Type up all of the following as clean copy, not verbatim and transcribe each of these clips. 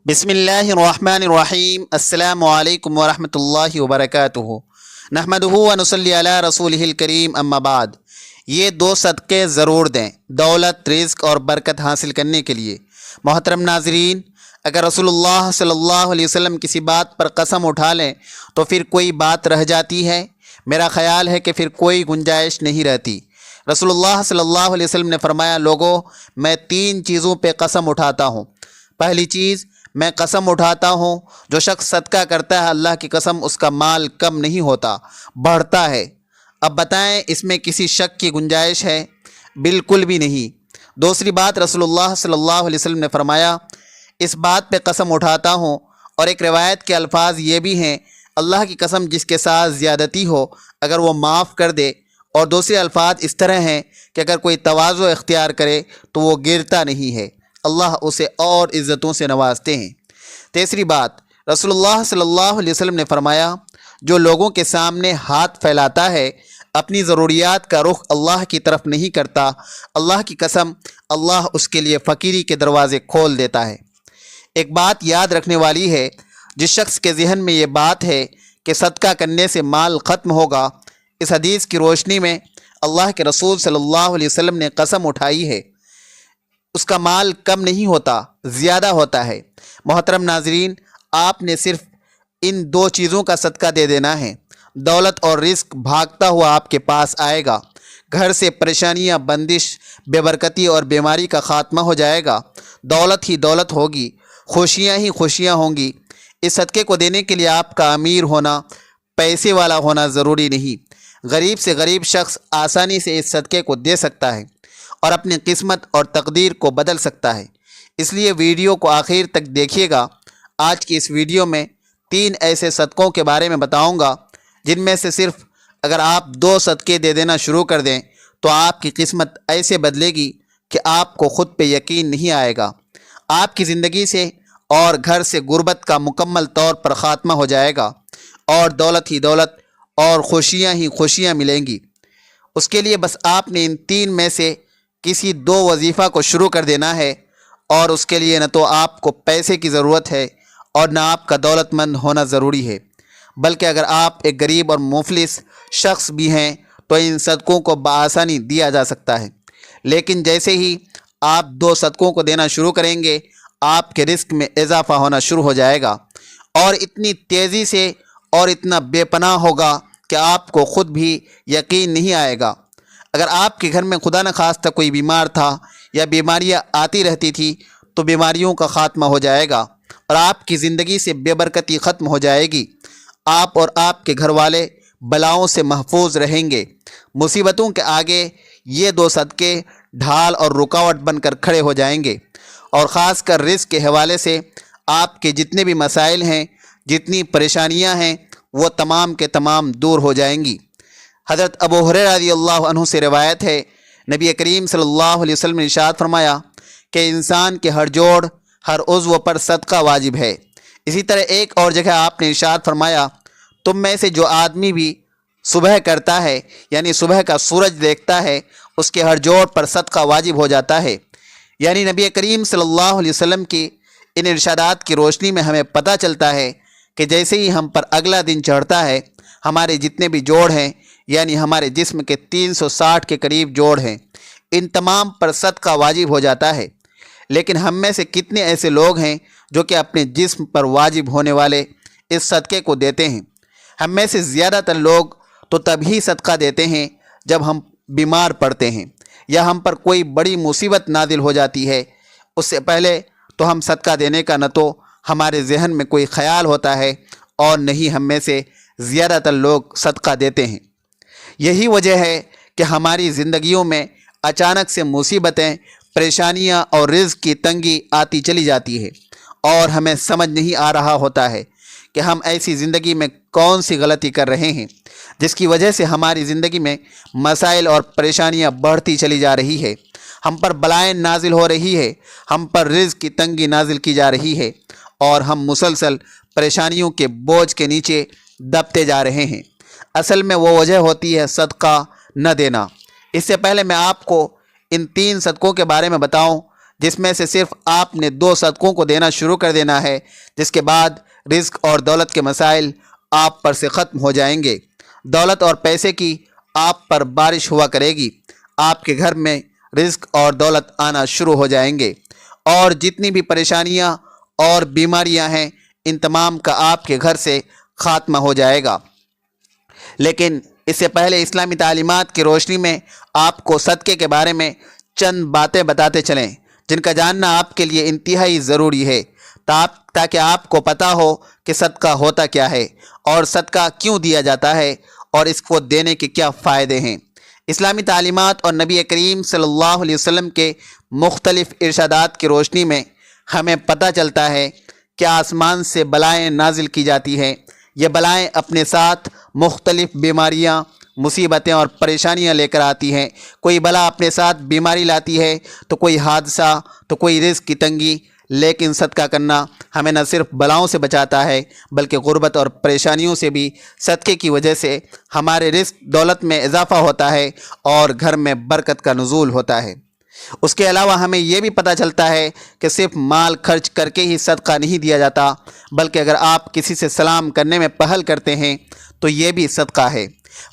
بسم اللہ الرحمن الرحیم السلام علیکم ورحمۃ اللہ وبرکاتہ نحمدہ ونصلی علی رسولہ الکریم اما بعد۔ یہ دو صدقے ضرور دیں دولت، رزق اور برکت حاصل کرنے کے لیے۔ محترم ناظرین، اگر رسول اللہ صلی اللہ علیہ وسلم کسی بات پر قسم اٹھا لیں تو پھر کوئی بات رہ جاتی ہے؟ میرا خیال ہے کہ پھر کوئی گنجائش نہیں رہتی۔ رسول اللہ صلی اللہ علیہ وسلم نے فرمایا، لوگو میں 3 چیزوں پہ قسم اٹھاتا ہوں۔ پہلی چیز، میں قسم اٹھاتا ہوں جو شخص صدقہ کرتا ہے اللہ کی قسم اس کا مال کم نہیں ہوتا، بڑھتا ہے۔ اب بتائیں اس میں کسی شک کی گنجائش ہے؟ بالکل بھی نہیں۔ دوسری بات، رسول اللہ صلی اللہ علیہ وسلم نے فرمایا، اس بات پہ قسم اٹھاتا ہوں، اور ایک روایت کے الفاظ یہ بھی ہیں، اللہ کی قسم جس کے ساتھ زیادتی ہو اگر وہ معاف کر دے، اور دوسرے الفاظ اس طرح ہیں کہ اگر کوئی تواضع اختیار کرے تو وہ گرتا نہیں ہے، اللہ اسے اور عزتوں سے نوازتے ہیں۔ تیسری بات، رسول اللہ صلی اللہ علیہ وسلم نے فرمایا، جو لوگوں کے سامنے ہاتھ پھیلاتا ہے اپنی ضروریات کا رخ اللہ کی طرف نہیں کرتا، اللہ کی قسم اللہ اس کے لیے فقیری کے دروازے کھول دیتا ہے۔ ایک بات یاد رکھنے والی ہے، جس شخص کے ذہن میں یہ بات ہے کہ صدقہ کرنے سے مال ختم ہوگا، اس حدیث کی روشنی میں اللہ کے رسول صلی اللہ علیہ وسلم نے قسم اٹھائی ہے، اس کا مال کم نہیں ہوتا، زیادہ ہوتا ہے۔ محترم ناظرین، آپ نے صرف ان 2 چیزوں کا صدقہ دے دینا ہے، دولت اور رزق بھاگتا ہوا آپ کے پاس آئے گا، گھر سے پریشانیاں، بندش، بے برکتی اور بیماری کا خاتمہ ہو جائے گا، دولت ہی دولت ہوگی، خوشیاں ہی خوشیاں ہوں گی۔ اس صدقے کو دینے کے لیے آپ کا امیر ہونا، پیسے والا ہونا ضروری نہیں، غریب سے غریب شخص آسانی سے اس صدقے کو دے سکتا ہے اور اپنی قسمت اور تقدیر کو بدل سکتا ہے۔ اس لیے ویڈیو کو آخر تک دیکھیے گا۔ آج کی اس ویڈیو میں 3 ایسے صدقوں کے بارے میں بتاؤں گا جن میں سے صرف اگر آپ 2 صدقے دے دینا شروع کر دیں تو آپ کی قسمت ایسے بدلے گی کہ آپ کو خود پہ یقین نہیں آئے گا۔ آپ کی زندگی سے اور گھر سے غربت کا مکمل طور پر خاتمہ ہو جائے گا، اور دولت ہی دولت اور خوشیاں ہی خوشیاں ملیں گی۔ اس کے لیے بس آپ نے ان 3 میں سے کسی 2 وظیفہ کو شروع کر دینا ہے، اور اس کے لیے نہ تو آپ کو پیسے کی ضرورت ہے اور نہ آپ کا دولت مند ہونا ضروری ہے، بلکہ اگر آپ ایک غریب اور مفلس شخص بھی ہیں تو ان صدقوں کو بآسانی دیا جا سکتا ہے۔ لیکن جیسے ہی آپ 2 صدقوں کو دینا شروع کریں گے، آپ کے رزق میں اضافہ ہونا شروع ہو جائے گا، اور اتنی تیزی سے اور اتنا بے پناہ ہوگا کہ آپ کو خود بھی یقین نہیں آئے گا۔ اگر آپ کے گھر میں خدا نخواستہ کوئی بیمار تھا یا بیماریاں آتی رہتی تھی تو بیماریوں کا خاتمہ ہو جائے گا، اور آپ کی زندگی سے بے برکتی ختم ہو جائے گی۔ آپ اور آپ کے گھر والے بلاؤں سے محفوظ رہیں گے۔ مصیبتوں کے آگے یہ 2 صدقے ڈھال اور رکاوٹ بن کر کھڑے ہو جائیں گے، اور خاص کر رزق کے حوالے سے آپ کے جتنے بھی مسائل ہیں، جتنی پریشانیاں ہیں، وہ تمام کے تمام دور ہو جائیں گی۔ حضرت ابو ہریرہ رضی اللہ عنہ سے روایت ہے، نبی کریم صلی اللہ علیہ وسلم نے ارشاد فرمایا کہ انسان کے ہر جوڑ، ہر عضو پر صدقہ واجب ہے۔ اسی طرح ایک اور جگہ آپ نے ارشاد فرمایا، تم میں سے جو آدمی بھی صبح کرتا ہے، یعنی صبح کا سورج دیکھتا ہے، اس کے ہر جوڑ پر صدقہ واجب ہو جاتا ہے۔ یعنی نبی کریم صلی اللہ علیہ وسلم کی ان ارشادات کی روشنی میں ہمیں پتہ چلتا ہے کہ جیسے ہی ہم پر اگلا دن چڑھتا ہے، ہمارے جتنے بھی جوڑ ہیں، یعنی ہمارے جسم کے 360 کے قریب جوڑ ہیں، ان تمام پر صدقہ واجب ہو جاتا ہے۔ لیکن ہم میں سے کتنے ایسے لوگ ہیں جو کہ اپنے جسم پر واجب ہونے والے اس صدقے کو دیتے ہیں؟ ہم میں سے زیادہ تر لوگ تو تب ہی صدقہ دیتے ہیں جب ہم بیمار پڑتے ہیں یا ہم پر کوئی بڑی مصیبت نازل ہو جاتی ہے۔ اس سے پہلے تو ہم صدقہ دینے کا نہ تو ہمارے ذہن میں کوئی خیال ہوتا ہے، اور نہ ہی ہم میں سے زیادہ تر لوگ صدقہ دیتے ہیں۔ یہی وجہ ہے کہ ہماری زندگیوں میں اچانک سے مصیبتیں، پریشانیاں اور رزق کی تنگی آتی چلی جاتی ہے، اور ہمیں سمجھ نہیں آ رہا ہوتا ہے کہ ہم ایسی زندگی میں کون سی غلطی کر رہے ہیں جس کی وجہ سے ہماری زندگی میں مسائل اور پریشانیاں بڑھتی چلی جا رہی ہے، ہم پر بلائیں نازل ہو رہی ہے، ہم پر رزق کی تنگی نازل کی جا رہی ہے، اور ہم مسلسل پریشانیوں کے بوجھ کے نیچے دبتے جا رہے ہیں۔ اصل میں وہ وجہ ہوتی ہے صدقہ نہ دینا۔ اس سے پہلے میں آپ کو ان 3 صدقوں کے بارے میں بتاؤں جس میں سے صرف آپ نے 2 صدقوں کو دینا شروع کر دینا ہے، جس کے بعد رزق اور دولت کے مسائل آپ پر سے ختم ہو جائیں گے۔ دولت اور پیسے کی آپ پر بارش ہوا کرے گی، آپ کے گھر میں رزق اور دولت آنا شروع ہو جائیں گے، اور جتنی بھی پریشانیاں اور بیماریاں ہیں ان تمام کا آپ کے گھر سے خاتمہ ہو جائے گا۔ لیکن اس سے پہلے اسلامی تعلیمات کی روشنی میں آپ کو صدقے کے بارے میں چند باتیں بتاتے چلیں جن کا جاننا آپ کے لیے انتہائی ضروری ہے، تاکہ آپ کو پتہ ہو کہ صدقہ ہوتا کیا ہے اور صدقہ کیوں دیا جاتا ہے اور اس کو دینے کے کیا فائدے ہیں۔ اسلامی تعلیمات اور نبی کریم صلی اللہ علیہ وسلم کے مختلف ارشادات کی روشنی میں ہمیں پتہ چلتا ہے کہ آسمان سے بلائیں نازل کی جاتی ہیں۔ یہ بلائیں اپنے ساتھ مختلف بیماریاں، مصیبتیں اور پریشانیاں لے کر آتی ہیں۔ کوئی بلا اپنے ساتھ بیماری لاتی ہے، تو کوئی حادثہ، تو کوئی رزق کی تنگی۔ لیکن صدقہ کرنا ہمیں نہ صرف بلاؤں سے بچاتا ہے بلکہ غربت اور پریشانیوں سے بھی صدقے کی وجہ سے ہمارے رزق دولت میں اضافہ ہوتا ہے اور گھر میں برکت کا نزول ہوتا ہے۔ اس کے علاوہ ہمیں یہ بھی پتہ چلتا ہے کہ صرف مال خرچ کر کے ہی صدقہ نہیں دیا جاتا، بلکہ اگر آپ کسی سے سلام کرنے میں پہل کرتے ہیں تو یہ بھی صدقہ ہے۔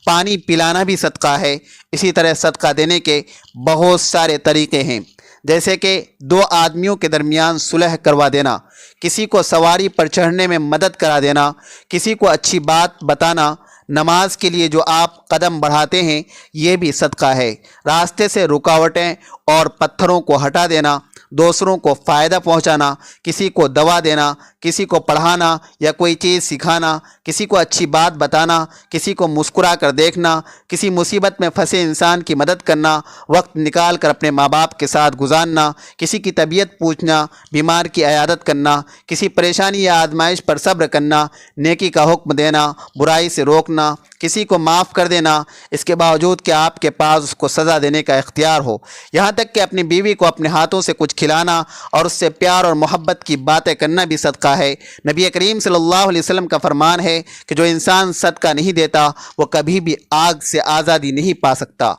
پانی پلانا بھی صدقہ ہے۔ اسی طرح صدقہ دینے کے بہت سارے طریقے ہیں، جیسے کہ 2 آدمیوں کے درمیان صلح کروا دینا، کسی کو سواری پر چڑھنے میں مدد کرا دینا، کسی کو اچھی بات بتانا، نماز کے لیے جو آپ قدم بڑھاتے ہیں یہ بھی صدقہ ہے۔ راستے سے رکاوٹیں اور پتھروں کو ہٹا دینا، دوسروں کو فائدہ پہنچانا، کسی کو دوا دینا، کسی کو پڑھانا یا کوئی چیز سکھانا، کسی کو اچھی بات بتانا، کسی کو مسکرا کر دیکھنا، کسی مصیبت میں پھنسے انسان کی مدد کرنا، وقت نکال کر اپنے ماں باپ کے ساتھ گزارنا، کسی کی طبیعت پوچھنا، بیمار کی عیادت کرنا، کسی پریشانی یا آزمائش پر صبر کرنا، نیکی کا حکم دینا، برائی سے روکنا، کسی کو معاف کر دینا، اس کے باوجود کہ آپ کے پاس اس کو سزا دینے کا اختیار ہو، یہاں تک کہ اپنی بیوی کو اپنے ہاتھوں سے کچھ کھلانا اور اس سے پیار اور محبت کی باتیں کرنا بھی صدقہ ہے۔ نبی کریم صلی اللہ علیہ وسلم کا فرمان ہے کہ جو انسان صدقہ نہیں دیتا وہ کبھی بھی آگ سے آزادی نہیں پا سکتا۔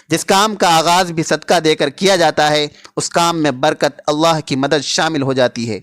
جس کام کا آغاز بھی صدقہ دے کر کیا جاتا ہے اس کام میں برکت، اللہ کی مدد شامل ہو جاتی ہے۔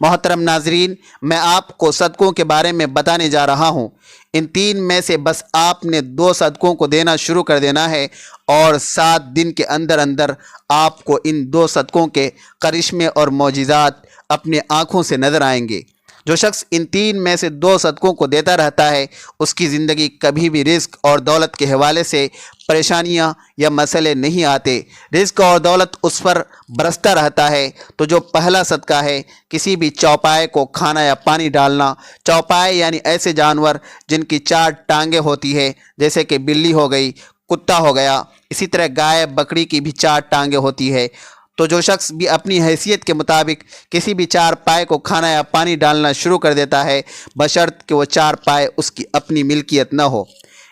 محترم ناظرین، میں آپ کو صدقوں کے بارے میں بتانے جا رہا ہوں۔ ان 3 میں سے بس آپ نے 2 صدقوں کو دینا شروع کر دینا ہے اور 7 دن کے اندر اندر آپ کو ان 2 صدقوں کے کرشمے اور معجزات اپنے آنکھوں سے نظر آئیں گے۔ جو شخص ان 3 میں سے 2 صدقوں کو دیتا رہتا ہے اس کی زندگی کبھی بھی رزق اور دولت کے حوالے سے پریشانیاں یا مسئلے نہیں آتے، رزق اور دولت اس پر برستا رہتا ہے۔ تو جو پہلا صدقہ ہے کسی بھی چوپائے کو کھانا یا پانی ڈالنا، چوپائے یعنی ایسے جانور جن کی 4 ٹانگیں ہوتی ہے، جیسے کہ بلی ہو گئی، کتا ہو گیا، اسی طرح گائے بکری کی بھی 4 ٹانگیں ہوتی ہے۔ تو جو شخص بھی اپنی حیثیت کے مطابق کسی بھی 4 پائے کو کھانا یا پانی ڈالنا شروع کر دیتا ہے، بشرط کہ وہ 4 پائے اس کی اپنی ملکیت نہ ہو۔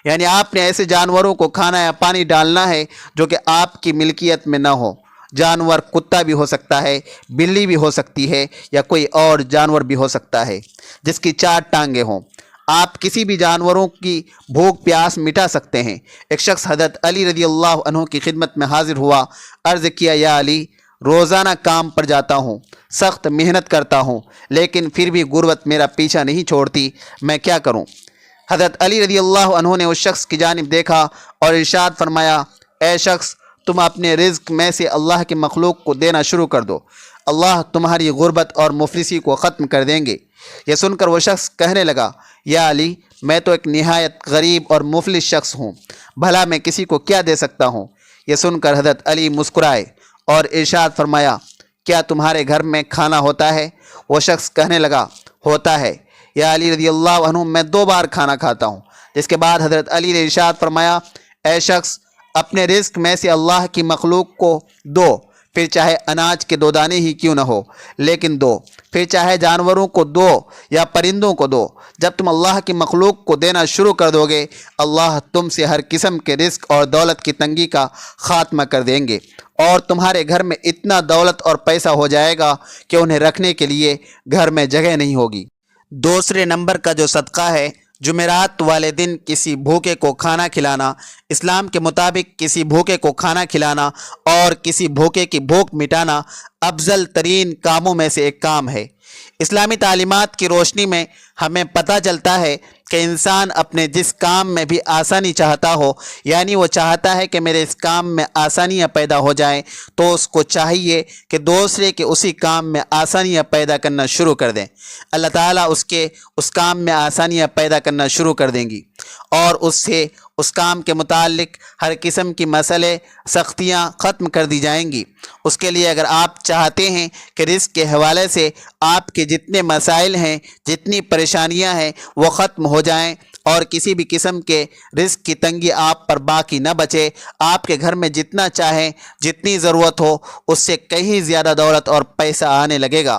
یعنی آپ نے ایسے جانوروں کو کھانا یا پانی ڈالنا ہے جو کہ آپ کی ملکیت میں نہ ہو۔ جانور کتا بھی ہو سکتا ہے، بلی بھی ہو سکتی ہے، یا کوئی اور جانور بھی ہو سکتا ہے جس کی 4 ٹانگیں ہوں۔ آپ کسی بھی جانوروں کی بھوک پیاس مٹا سکتے ہیں۔ ایک شخص حضرت علی رضی اللہ عنہ کی خدمت میں حاضر ہوا، عرض کیا، یا علی، روزانہ کام پر جاتا ہوں، سخت محنت کرتا ہوں، لیکن پھر بھی غربت میرا پیچھا نہیں چھوڑتی، میں کیا کروں؟ حضرت علی رضی اللہ عنہ نے اس شخص کی جانب دیکھا اور ارشاد فرمایا، اے شخص، تم اپنے رزق میں سے اللہ کے مخلوق کو دینا شروع کر دو، اللہ تمہاری غربت اور مفلسی کو ختم کر دیں گے۔ یہ سن کر وہ شخص کہنے لگا، یا علی، میں تو ایک نہایت غریب اور مفلس شخص ہوں، بھلا میں کسی کو کیا دے سکتا ہوں؟ یہ سن کر حضرت علی مسکرائے اور ارشاد فرمایا، کیا تمہارے گھر میں کھانا ہوتا ہے؟ وہ شخص کہنے لگا، ہوتا ہے یا علی رضی اللہ عنہ، میں 2 بار کھانا کھاتا ہوں۔ جس کے بعد حضرت علی نے ارشاد فرمایا، اے شخص، اپنے رزق میں سے اللہ کی مخلوق کو دو، پھر چاہے اناج کے 2 دانے ہی کیوں نہ ہو، لیکن دو، پھر چاہے جانوروں کو دو یا پرندوں کو دو۔ جب تم اللہ کی مخلوق کو دینا شروع کر دو گے، اللہ تم سے ہر قسم کے رزق اور دولت کی تنگی کا خاتمہ کر دیں گے، اور تمہارے گھر میں اتنا دولت اور پیسہ ہو جائے گا کہ انہیں رکھنے کے لیے گھر میں جگہ نہیں ہوگی۔ دوسرے نمبر کا جو صدقہ ہے جمعرات والے دن کسی بھوکے کو کھانا کھلانا اسلام کے مطابق کسی بھوکے کو کھانا کھلانا اور کسی بھوکے کی بھوک مٹانا افضل ترین کاموں میں سے ایک کام ہے۔ اسلامی تعلیمات کی روشنی میں ہمیں پتہ چلتا ہے کہ انسان اپنے جس کام میں بھی آسانی چاہتا ہو، یعنی وہ چاہتا ہے کہ میرے اس کام میں آسانیاں پیدا ہو جائیں، تو اس کو چاہیے کہ دوسرے کے اسی کام میں آسانیاں پیدا کرنا شروع کر دیں۔ اللہ تعالیٰ اس کام میں آسانیاں پیدا کرنا شروع کر دیں گی اور اس کام کے متعلق ہر قسم کی مسئلے سختیاں ختم کر دی جائیں گی۔ اس کے لیے اگر آپ چاہتے ہیں کہ رزق کے حوالے سے آپ کے جتنے مسائل ہیں، جتنی پریشانیاں ہیں وہ ختم ہو جائیں اور کسی بھی قسم کے رزق کی تنگی آپ پر باقی نہ بچے، آپ کے گھر میں جتنا چاہیں، جتنی ضرورت ہو اس سے کہیں زیادہ دولت اور پیسہ آنے لگے گا،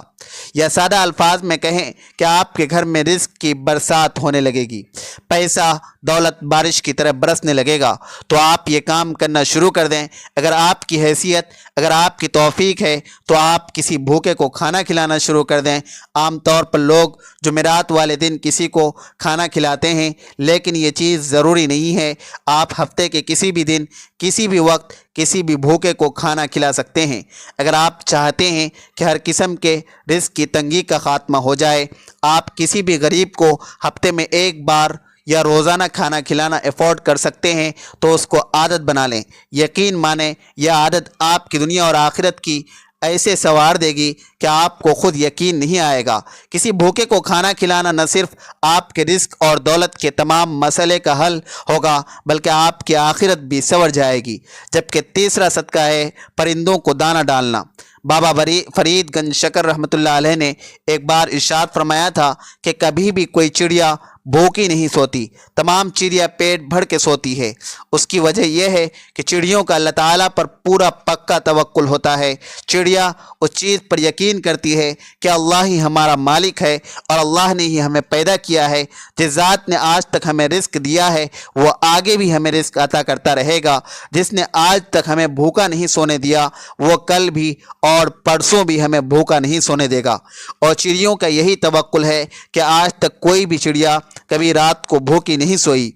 یا سادہ الفاظ میں کہیں کہ آپ کے گھر میں رزق کی برسات ہونے لگے گی، پیسہ دولت بارش کی طرح برسنے لگے گا، تو آپ یہ کام کرنا شروع کر دیں۔ اگر آپ کی حیثیت، اگر آپ کی توفیق ہے تو آپ کسی بھوکے کو کھانا کھلانا شروع کر دیں۔ عام طور پر لوگ جمعرات والے دن کسی کو کھانا کھلاتے ہیں، لیکن یہ چیز ضروری نہیں ہے۔ آپ ہفتے کے کسی بھی دن، کسی بھی وقت کسی بھی بھوکے کو کھانا کھلا سکتے ہیں۔ اگر آپ چاہتے ہیں کہ ہر قسم کے رزق کی تنگی کا خاتمہ ہو جائے، آپ کسی بھی غریب کو ہفتے میں ایک بار یا روزانہ کھانا کھلانا افورڈ کر سکتے ہیں تو اس کو عادت بنا لیں۔ یقین مانیں یہ عادت آپ کی دنیا اور آخرت کی ایسے سنوار دے گی کہ آپ کو خود یقین نہیں آئے گا۔ کسی بھوکے کو کھانا کھلانا نہ صرف آپ کے رزق اور دولت کے تمام مسئلے کا حل ہوگا بلکہ آپ کی آخرت بھی سنور جائے گی۔ جبکہ تیسرا صدقہ ہے پرندوں کو دانہ ڈالنا۔ بابا فرید گنج شکر رحمۃ اللہ علیہ نے ایک بار ارشاد فرمایا تھا کہ کبھی بھی کوئی چڑیا بھوکی نہیں سوتی، تمام چڑیا پیٹ بھر کے سوتی ہے۔ اس کی وجہ یہ ہے کہ چڑیوں کا اللہ تعالیٰ پر پورا پکا توکل ہوتا ہے۔ چڑیا اس چیز پر یقین کرتی ہے کہ اللہ ہی ہمارا مالک ہے اور اللہ نے ہی ہمیں پیدا کیا ہے۔ جس ذات نے آج تک ہمیں رزق دیا ہے وہ آگے بھی ہمیں رزق عطا کرتا رہے گا۔ جس نے آج تک ہمیں بھوکا نہیں سونے دیا وہ کل بھی اور پرسوں بھی ہمیں بھوکا نہیں سونے دے گا۔ اور چڑیوں کا یہی توکل ہے کہ آج تک کوئی بھی چڑیا کبھی رات کو بھوکی نہیں سوئی۔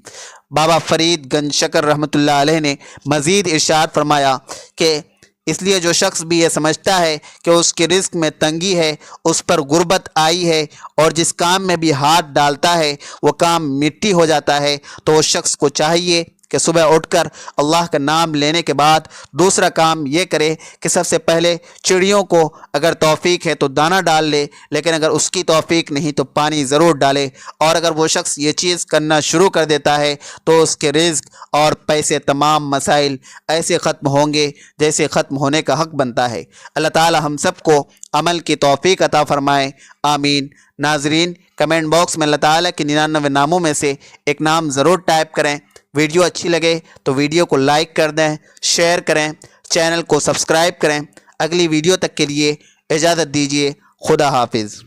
بابا فرید گنج شکر رحمۃ اللہ علیہ نے مزید ارشاد فرمایا کہ اس لیے جو شخص بھی یہ سمجھتا ہے کہ اس کے رزق میں تنگی ہے، اس پر غربت آئی ہے، اور جس کام میں بھی ہاتھ ڈالتا ہے وہ کام مٹی ہو جاتا ہے، تو اس شخص کو چاہیے کہ صبح اٹھ کر اللہ کا نام لینے کے بعد دوسرا کام یہ کرے کہ سب سے پہلے چڑیوں کو اگر توفیق ہے تو دانہ ڈال لے، لیکن اگر اس کی توفیق نہیں تو پانی ضرور ڈالے۔ اور اگر وہ شخص یہ چیز کرنا شروع کر دیتا ہے تو اس کے رزق اور پیسے تمام مسائل ایسے ختم ہوں گے جیسے ختم ہونے کا حق بنتا ہے۔ اللہ تعالی ہم سب کو عمل کی توفیق عطا فرمائے، آمین۔ ناظرین، کمنٹ باکس میں اللہ تعالیٰ کے 99 ناموں میں سے ایک نام ضرور ٹائپ کریں۔ ویڈیو اچھی لگے تو ویڈیو کو لائک کر دیں، شیئر کریں، چینل کو سبسکرائب کریں۔ اگلی ویڈیو تک کے لیے اجازت دیجیے، خدا حافظ۔